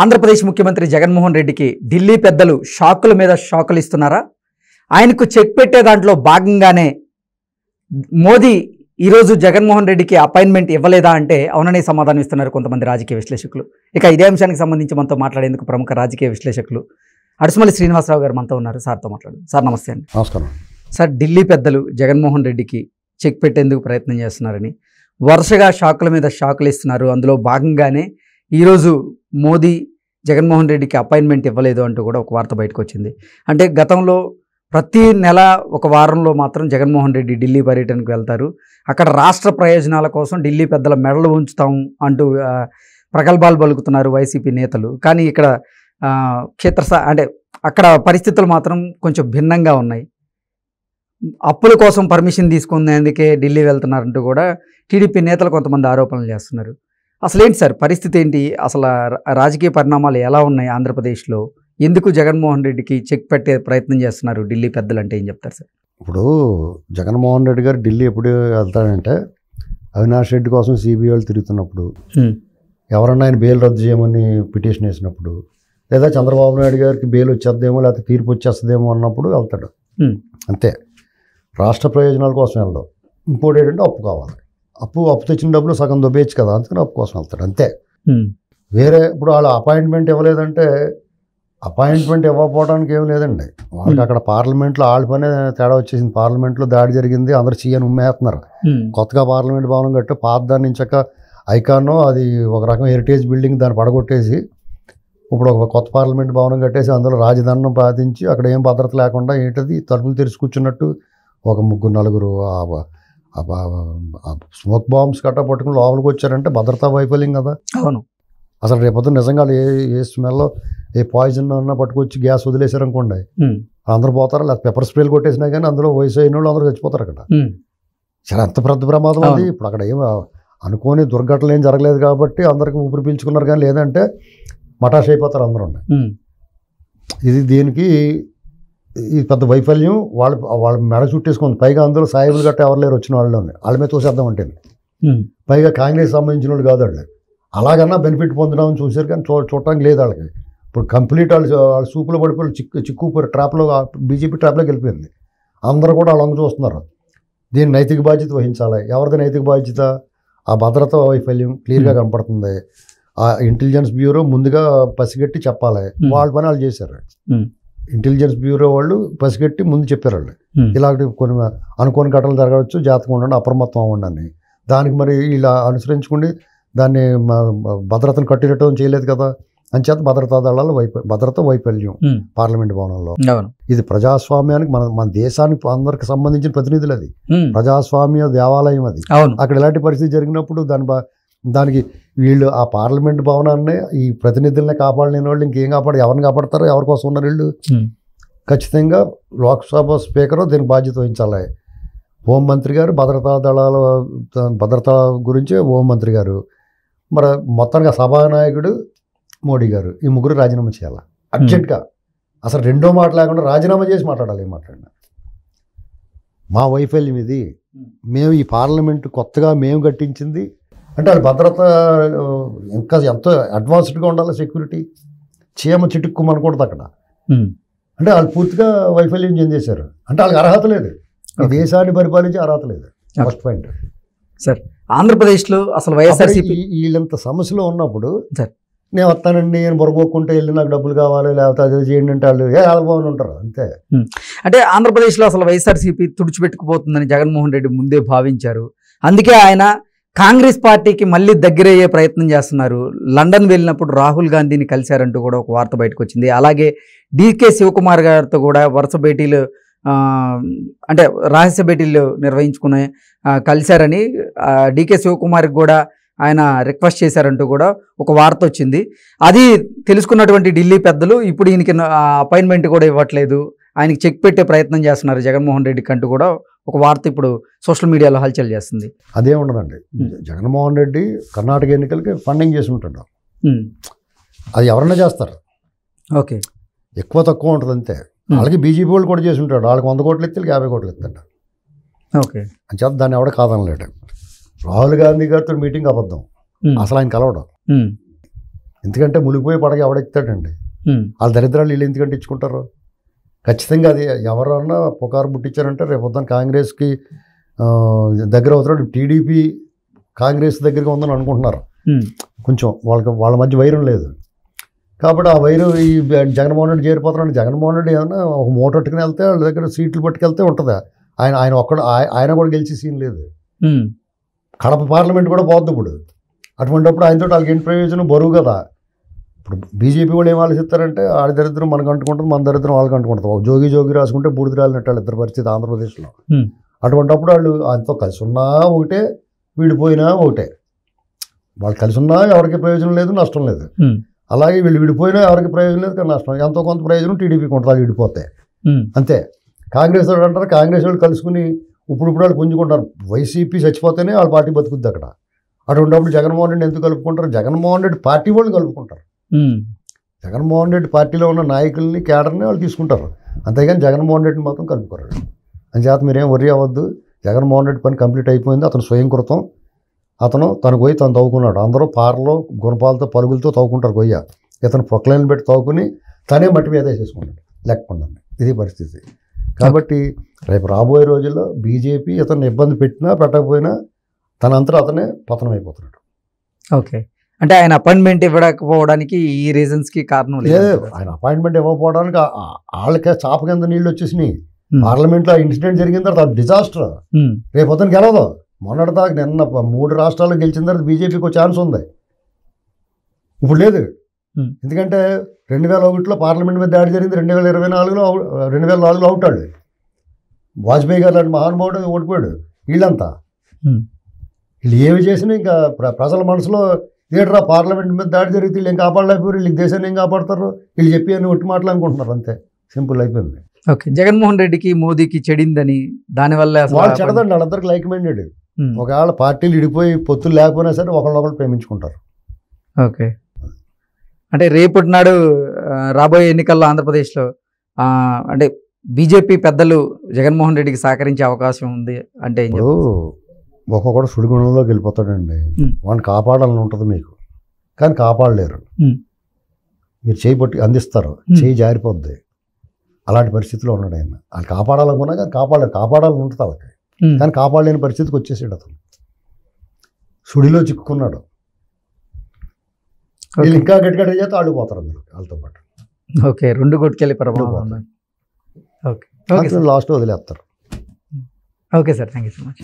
ఆంధ్రప్రదేశ్ ముఖ్యమంత్రి జగన్మోహన్ రెడ్డికి ఢిల్లీ పెద్దలు షాకుల మీద షాకులు ఇస్తున్నారా? ఆయనకు చెక్ పెట్టే దాంట్లో భాగంగానే మోదీ ఈరోజు జగన్మోహన్ రెడ్డికి అపాయింట్మెంట్ ఇవ్వలేదా అంటే అవుననే సమాధానం ఇస్తున్నారు కొంతమంది రాజకీయ విశ్లేషకులు. ఇక ఇదే అంశానికి సంబంధించి మనతో మాట్లాడేందుకు ప్రముఖ రాజకీయ విశ్లేషకులు అడుసుమల్లి శ్రీనివాసరావు గారు మనతో ఉన్నారు. సార్తో మాట్లాడు. సార్ నమస్తే అండి. నమస్కారం సార్, ఢిల్లీ పెద్దలు జగన్మోహన్ రెడ్డికి చెక్ పెట్టేందుకు ప్రయత్నం చేస్తున్నారని వరుసగా షాకుల మీద షాకులు ఇస్తున్నారు. అందులో భాగంగానే ఈరోజు మోదీ జగన్మోహన్ రెడ్డికి అపాయింట్మెంట్ ఇవ్వలేదు అంటూ కూడా ఒక వార్త బయటకు వచ్చింది. అంటే గతంలో ప్రతి నెల ఒక వారంలో మాత్రం జగన్మోహన్ రెడ్డి ఢిల్లీ పర్యటనకు వెళ్తారు. అక్కడ రాష్ట్ర ప్రయోజనాల కోసం ఢిల్లీ పెద్దల మెడలు ఉంచుతాం అంటూ ప్రగల్భాలు పలుకుతున్నారు వైసీపీ నేతలు. కానీ ఇక్కడ అంటే అక్కడ పరిస్థితులు మాత్రం కొంచెం భిన్నంగా ఉన్నాయి. అప్పుల కోసం పర్మిషన్ తీసుకునేందుకే ఢిల్లీ వెళ్తున్నారంటూ కూడా టీడీపీ నేతలు కొంతమంది ఆరోపణలు చేస్తున్నారు. అసలు ఏంటి సార్ పరిస్థితి ఏంటి? అసలు రాజకీయ పరిణామాలు ఎలా ఉన్నాయి ఆంధ్రప్రదేశ్లో? ఎందుకు జగన్మోహన్ రెడ్డికి చెక్ పెట్టే ప్రయత్నం చేస్తున్నారు ఢిల్లీ పెద్దలు అంటే ఏం చెప్తారు సార్? ఇప్పుడు జగన్మోహన్ రెడ్డి గారు ఢిల్లీ ఎప్పుడు వెళ్తాడంటే అవినాష్ రెడ్డి కోసం సిబిఐ వాళ్ళు తిరుగుతున్నప్పుడు, ఎవరన్నా ఆయన బెయిల్ రద్దు చేయమని పిటిషన్ వేసినప్పుడు, లేదా చంద్రబాబు నాయుడు గారికి బెయిల్ వచ్చేద్దేమో లేకపోతే తీర్పు వచ్చేస్తుందేమో అన్నప్పుడు వెళ్తాడు. అంతే, రాష్ట్ర ప్రయోజనాల కోసం వెళ్ళడం. ఇంకోటి ఏంటంటే అప్పు కావాలి. అప్పు తెచ్చిన డబ్బులు సగం దొబ్బేయచ్చు కదా, అందుకని అప్పు కోసం వెళ్తాడు అంతే. వేరే ఇప్పుడు వాళ్ళు అపాయింట్మెంట్ ఇవ్వలేదంటే అపాయింట్మెంట్ ఇవ్వకపోవడానికి ఏం లేదండి. వాళ్ళకి అక్కడ పార్లమెంట్లో వాళ్ళ పనే తేడా వచ్చేసింది. పార్లమెంట్లో దాడి జరిగింది, అందరు చీయని ఉమ్మేస్తున్నారు. కొత్తగా పార్లమెంట్ భవనం కట్టు పాత దాని నుంచాక ఐకాన్ అది ఒక రకం హెరిటేజ్ బిల్డింగ్, దాన్ని పడగొట్టేసి ఇప్పుడు ఒక కొత్త పార్లమెంట్ భవనం కట్టేసి అందులో రాజధానిని పాటించి అక్కడ ఏం భద్రత లేకుండా ఏంటది తలుపులు తెరిచి కూర్చున్నట్టు ఒక ముగ్గురు నలుగురు స్మోక్ బాంబ్స్ కట్ట పట్టుకుని లోపలికి వచ్చారంటే భద్రతా వైఫల్యం కదా. అవును. అసలు రేపొద్దు నిజంగా ఏ స్మెల్లో ఏ పాయిజన్ అన్నా పట్టుకొచ్చి గ్యాస్ వదిలేశారనుకోండి, అందరూ పోతారా? లేదా పెప్పర్ స్ప్రేలు కొట్టేసినా కానీ అందులో వయసు అయిన వాళ్ళు అందరూ చచ్చిపోతారు అక్కడ. చాలా ఎంత పెద్ద ప్రమాదం అది. ఇప్పుడు అక్కడ ఏం అనుకోని దుర్ఘటనలు ఏం జరగలేదు కాబట్టి అందరికి ఊపిరి పీల్చుకున్నారు, కానీ లేదంటే మటాష్ అయిపోతారు అందరూ. దీనికి ఇది పెద్ద వైఫల్యం. వాళ్ళ మెడ చుట్టేసుకుంది. పైగా అందులో సాయిబులు గట్ట ఎవరు లేరు వచ్చిన వాళ్ళని, వాళ్ళ మీద తోసేద్దాం అంటే. పైగా కాంగ్రెస్ సంబంధించిన వాళ్ళు కాదు వాళ్ళు. అలాగన్నా బెనిఫిట్ పొందడామని చూశారు కానీ చూడటానికి లేదు వాళ్ళకి. ఇప్పుడు కంప్లీట్ వాళ్ళు సూపులో పడిపోయి చిక్కుపోయి ట్రాప్లో, బీజేపీ ట్రాప్లోకి వెళ్ళిపోయింది. అందరూ కూడా వాళ్ళ చూస్తున్నారు. దీని నైతిక బాధ్యత వహించాలి. ఎవరిది నైతిక బాధ్యత? ఆ భద్రతా వైఫల్యం క్లియర్గా కనపడుతుంది. ఆ ఇంటెలిజెన్స్ బ్యూరో ముందుగా పసిగట్టి చెప్పాలి. వాళ్ళ పని వాళ్ళు చేశారు. ఇంటెలిజెన్స్ బ్యూరో వాళ్ళు పసిగట్టి ముందు చెప్పారు వాళ్ళు, ఇలాంటి కొన్ని అనుకోని ఘటనలు జరగవచ్చు, జాతకం ఉండండి, అప్రమత్తం అవ్వండి. దానికి మరి ఇలా అనుసరించుకుని దాన్ని భద్రతను కట్టినట్టు చేయలేదు కదా. అంచేత భద్రతా దళాల భద్రత వైఫల్యం పార్లమెంట్ భవనంలో. ఇది ప్రజాస్వామ్యానికి మన దేశానికి అందరికి సంబంధించిన ప్రతినిధులు. అది ప్రజాస్వామ్య దేవాలయం. అది అక్కడ ఎలాంటి పరిస్థితి జరిగినప్పుడు దానికి వీళ్ళు ఆ పార్లమెంట్ భవనాన్ని ఈ ప్రతినిధులనే కాపాడలేని వాళ్ళు ఇంకేం ఎవరిని కాపాడతారో, ఎవరి కోసం ఉన్నారు వీళ్ళు? ఖచ్చితంగా లోక్సభ స్పీకరు దీనికి బాధ్యత వహించాలి. హోంమంత్రి గారు భద్రతా దళాల భద్రత గురించి హోంమంత్రి గారు, మరి మొత్తంగా సభానాయకుడు మోడీ గారు, ఈ ముగ్గురు రాజీనామా చేయాలి అర్జెంట్గా. అసలు రెండో మాట లేకుండా రాజీనామా చేసి మాట్లాడాలి. ఏం మాట్లాడినా మా వైఫల్యం ఇది, మేము ఈ పార్లమెంటు కొత్తగా మేము కట్టించింది అంటే వాళ్ళ భద్రత ఇంకా ఎంతో అడ్వాన్స్డ్గా ఉండాలి. సెక్యూరిటీ చీమ చిటుక్కుమనకూడదు అక్కడ. అంటే వాళ్ళు పూర్తిగా వైఫల్యం చెందేశారు. అంటే వాళ్ళకి అర్హత లేదు, ఈ దేశాన్ని పరిపాలించే అర్హత లేదు. First point sir. ఆంధ్రప్రదేశ్లో అసలు వైఎస్ఆర్సీపీ వీళ్ళంత సమస్యలో ఉన్నప్పుడు నేను వస్తానండి, నేను బొరగొక్కుంటే వెళ్ళి నాకు డబ్బులు కావాలి లేకపోతే అది చేయండి అంటే వాళ్ళు ఆల్బావని ఉంటారు అంతే. అంటే ఆంధ్రప్రదేశ్లో అసలు వైఎస్ఆర్సీపీ తుడిచిపెట్టుకుపోతుందని జగన్మోహన్ రెడ్డి ముందే భావించారు. అందుకే ఆయన కాంగ్రెస్ పార్టీకి మళ్ళీ దగ్గరయ్యే ప్రయత్నం చేస్తున్నారు. లండన్ వెళ్ళినప్పుడు రాహుల్ గాంధీని కలిశారంటూ కూడా ఒక వార్త బయటకు వచ్చింది. అలాగే డీకే శివకుమార్ గారితో కూడా వరుస భేటీలు, అంటే రహస్య భేటీలు నిర్వహించుకునే కలిశారని, డీకే శివకుమార్కి కూడా ఆయన రిక్వెస్ట్ చేశారంటూ కూడా ఒక వార్త వచ్చింది. అది తెలుసుకున్నటువంటి ఢిల్లీ పెద్దలు ఇప్పుడు ఈయనకి అపాయింట్మెంట్ కూడా ఇవ్వట్లేదు, ఆయనకి చెక్ పెట్టే ప్రయత్నం చేస్తున్నారు జగన్మోహన్ రెడ్డికి అంటూ కూడా ఒక వార్త ఇప్పుడు సోషల్ మీడియాలో హల్చల్ చేస్తుంది. అదే ఉండదండి. జగన్మోహన్ రెడ్డి కర్ణాటక ఎన్నికలకి ఫండింగ్ చేసి ఉంటాడు. అది ఎవరన్నా చేస్తారు. ఓకే, ఎక్కువ తక్కువ ఉంటుంది అంతే. వాళ్ళకి బీజేపీ వాళ్ళు కూడా చేసి ఉంటాడు. వాళ్ళకి 100 కోట్లు ఇస్తే 50 కోట్లు ఇస్తాడు. ఓకే, అని చేత దాన్ని ఎవడ కాదనలేడు. రాహుల్ గాంధీ గారితో మీటింగ్ అబద్ధం. అసలు ఆయన కలవడం ఎందుకంటే మునిగిపోయి పడగ ఎవడెక్కుతాడండి. వాళ్ళ దరిద్రాలు వీళ్ళు ఎందుకంటే ఇచ్చుకుంటారు. ఖచ్చితంగా అది ఎవరన్నా పుకారు పుట్టించారంటే రేపు పొద్దున్న కాంగ్రెస్కి దగ్గర అవుతున్నాడు. టీడీపీ కాంగ్రెస్ దగ్గరగా ఉందని అనుకుంటున్నారు. కొంచెం వాళ్ళ మధ్య వైరం లేదు కాబట్టి ఆ వైరం ఈ జగన్మోహన్ రెడ్డి చేరిపోతున్నాడు. జగన్మోహన్ రెడ్డి ఏమన్నా ఒక మూట పట్టుకుని వెళ్తే వాళ్ళ దగ్గర సీట్లు పట్టుకెళ్తే ఉంటుందా? ఆయన కూడా గెలిచే సీన్ లేదు. కడప పార్లమెంట్ కూడా పోద్ది ఇప్పుడు. అటువంటిప్పుడు ఆయనతో వాళ్ళకి ఏంటి ప్రయోజనం? బరువు కదా. ఇప్పుడు బీజేపీ కూడా ఏం ఆలోచిస్తారంటే వాళ్ళ దరిద్రం మనకు అంటుకుంటుంది, మన దరిద్రం వాళ్ళకి అంటుకుంటుంది. జోగి రాసుకుంటే బూడిద రాలినట్టు వాళ్ళు ఇద్దరు పరిస్థితి ఆంధ్రప్రదేశ్లో. అటువంటిప్పుడు వాళ్ళు ఆయనతో కలిసి ఉన్నా ఒకటే, విడిపోయినా ఒకటే. వాళ్ళు కలిసి ఉన్నా ఎవరికి ప్రయోజనం లేదు, నష్టం లేదు. అలాగే వీళ్ళు విడిపోయినా ఎవరికి ప్రయోజనం లేదు, కానీ నష్టం. ఎంతో కొంత ప్రయోజనం టీడీపీకి ఉంటుంది వాళ్ళు విడిపోతే. అంతే. కాంగ్రెస్ వాళ్ళు అంటారు, కాంగ్రెస్ వాళ్ళు కలుసుకుని ఇప్పుడు వాళ్ళు పుంజుకుంటారు. వైసీపీ చచ్చిపోతేనే వాళ్ళ పార్టీ బతుకుద్ది అక్కడ. అటువంటిప్పుడు జగన్మోహన్ రెడ్డి ఎందుకు కలుపుకుంటారు? జగన్మోహన్ రెడ్డి పార్టీ వాళ్ళు కలుపుకుంటారు. జగన్మోహన్ రెడ్డి పార్టీలో ఉన్న నాయకుల్ని, కేడర్ని వాళ్ళు తీసుకుంటారు. అంతేగాని జగన్మోహన్ రెడ్డిని మాత్రం కలుపుకోరు. అంచేత మీరేం వర్రీ అవ్వద్దు. జగన్మోహన్ రెడ్డి పని కంప్లీట్ అయిపోయింది. అతను స్వయం కృతం. అతను పోయి తను తవ్వుకున్నాడు. అందరూ పారలో గుణపాలతో పరుగులతో తవ్వుకుంటారు గొయ్య. ఇతను ప్రొక్లైన్లు పెట్టి తవ్వుకుని తనే మట్టి మీద వేసేసుకున్నాడు లేకుండా. ఇది పరిస్థితి. కాబట్టి రేపు రాబోయే రోజుల్లో బీజేపీ ఇతను ఇబ్బంది పెట్టినా పెట్టకపోయినా తనంతటా అతనే పతనం అయిపోతున్నాడు. ఓకే. అంటే ఆయన అపాయింట్మెంట్ ఇవ్వకపోవడానికి ఈ రీజన్స్కి కారణం లేదు. ఆయన అపాయింట్మెంట్ ఇవ్వకపోవడానికి వాళ్ళకే చాప కింద నీళ్ళు వచ్చేసినాయి. పార్లమెంట్లో ఇన్సిడెంట్ జరిగిన తర్వాత డిజాస్టర్. రేపు అతను గెలవదు. మొన్నటిదాకా నిన్న 3 రాష్ట్రాల్లో గెలిచిన తర్వాత బీజేపీకి ఛాన్స్ ఉంది. ఇప్పుడు లేదు. ఎందుకంటే 2001లో పార్లమెంట్ మీద దాడి జరిగింది. 2024లో అవుతాడు. వాజ్పేయి గారు లాంటి మహానుభావుడు ఓడిపోయాడు. వీళ్ళంతా వీళ్ళు ఏమి చేసినా ఇంకా ప్రజల మనసులో ఏట్రా పార్లమెంట్ మీద దాడి జరిగితే వీళ్ళు ఏం కాపాడలేకపోయారు, వీళ్ళకి దేశాన్ని ఏం కాపాడతారు, వీళ్ళు చెప్పి అని ఒట్టి మాటలు అనుకుంటున్నారు. అంతే, సింపుల్ అయిపోయింది. ఓకే. జగన్మోహన్ రెడ్డికి మోదీకి చెడిందని దానివల్ల వాళ్ళు చెడదండి. వాళ్ళందరికీ లైక్ మైండెడ్. ఒకవేళ పార్టీలు ఇడిపోయి పొత్తులు లేకపోయినా సరే ఒకళ్ళొకళ్ళు ప్రేమించుకుంటారు. ఓకే. అంటే రేపటి నాడు రాబోయే ఎన్నికల్లో ఆంధ్రప్రదేశ్లో అంటే బీజేపీ పెద్దలు జగన్మోహన్ రెడ్డికి సహకరించే అవకాశం ఉంది అంటే ఒక్కొక్కడు సుడిగుణంలోకి వెళ్ళిపోతాడండి. వాడిని కాపాడాలని ఉంటుంది మీకు, కానీ కాపాడలేరు. మీరు చేయి పట్టి అందిస్తారు, చేయి జారిపోద్ది. అలాంటి పరిస్థితిలో ఉన్నాడు ఆయన. వాళ్ళు కాపాడాలనుకున్నా కానీ కాపాడాలని ఉంటుంది వాళ్ళకి, కానీ కాపాడలేని పరిస్థితికి వచ్చేసాడు అతను. సుడిలో చిక్కుకున్నాడు. వీళ్ళు ఇంకా గట్టిగా చేస్తే వాళ్ళు పోతారు అందులో వాళ్ళతో పాటు. ఓకే. 2 కొట్టుకెళ్ళి ప్రభావం. ఓకే. లాస్ట్ వదిలేస్తారు. Okay sir, thank you so much.